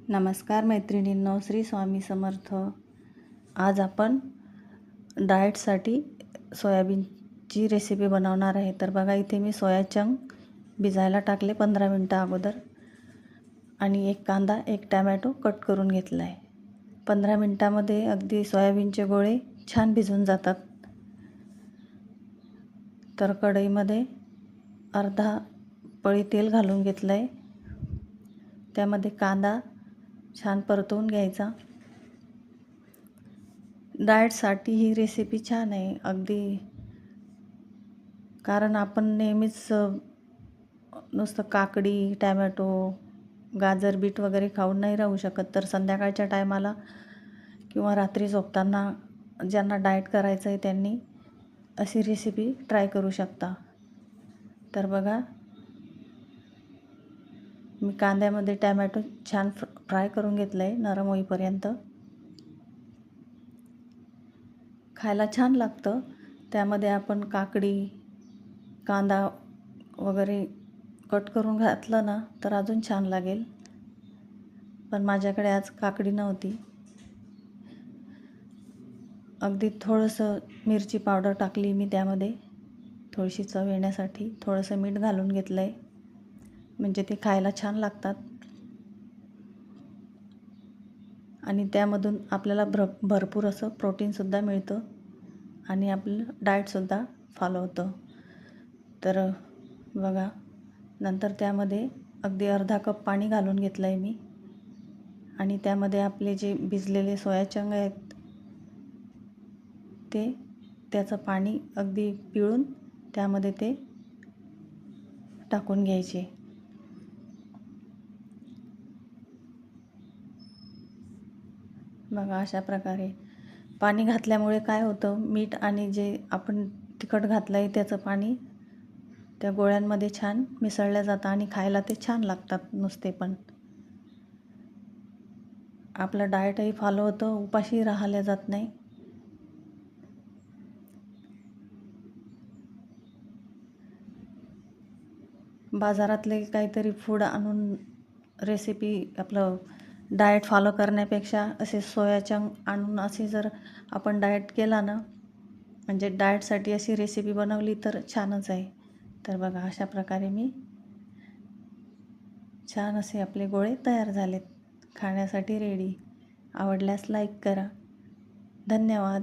नमस्कार मैत्रिणींनो, श्री स्वामी समर्थ. आज आपण डाएटसाठी सोयाबीनची रेसिपी बनवणार आहे. तर बघा, इथे मी सोया चंक भिजायला टाकले 15 मिनटं अगोदर आणि एक कांदा, एक टॅमॅटो कट करून घेतला आहे. 15 मिनटामध्ये अगदी सोयाबीनचे गोळे छान भिजून जातात. तर कढईमध्ये अर्धा पळी तेल घालून घेतलं आहे. त्यामध्ये कांदा छान परतवून घ्यायचा. डाएटसाठी ही रेसिपी छान आहे अगदी, कारण आपण नेहमीच नुसतं काकडी, टॅमॅटो, गाजर, बीट वगैरे खाऊन नाही राहू शकत. तर संध्याकाळच्या टायमाला किंवा रात्री झोपताना ज्यांना डाएट करायचं आहे त्यांनी अशी रेसिपी ट्राय करू शकता. तर बघा, मी कांद्यामध्ये टॅमॅटो छान फ्राय करून घेतलं आहे नरम होईपर्यंत. खायला छान लागतं. त्यामध्ये आपण काकडी, कांदा वगैरे कट करून घातलं ना तर अजून छान लागेल. पण माझ्याकडे आज काकडी नव्हती. अगदी थोडंसं मिरची पावडर टाकली मी त्यामध्ये, थोडीशी चव येण्यासाठी. थोडंसं मीठ घालून घेतलं आहे, म्हणजे ते खायला छान लागतात आणि त्यामधून आपल्याला भरपूर असं प्रोटीनसुद्धा मिळतं आणि आपलं डाएटसुद्धा फॉलो होतं. तर बघा, नंतर त्यामध्ये अगदी अर्धा कप पाणी घालून घेतलं आहे मी आणि त्यामध्ये आपले जे भिजलेले सोया चंक आहेत त्याचं पाणी अगदी पिळून त्यामध्ये ते टाकून घ्यायचे. बघा, अशा प्रकारे पाणी घातल्यामुळे काय होतं, मीठ आणि जे आपण तिखट घातलं आहे त्याचं पाणी त्या गोळ्यांमध्ये छान मिसळलं जातं आणि खायला ते छान लागतात नुसते. पण आपलं डाएटही फॉलो होतं, उपाशी राहिल्या जात नाही. बाजारातले काहीतरी फूड आणून रेसिपी आपलं डाएट फॉलो करण्यापेक्षा असे सोया चंक आणून असे जर आपण डाएट केला ना, म्हणजे डाएटसाठी अशी रेसिपी बनवली तर छानच आहे. तर बघा, अशा प्रकारे मी छान असे आपले गोळे तयार झालेत, खाण्यासाठी रेडी. आवडल्यास लाईक करा. धन्यवाद.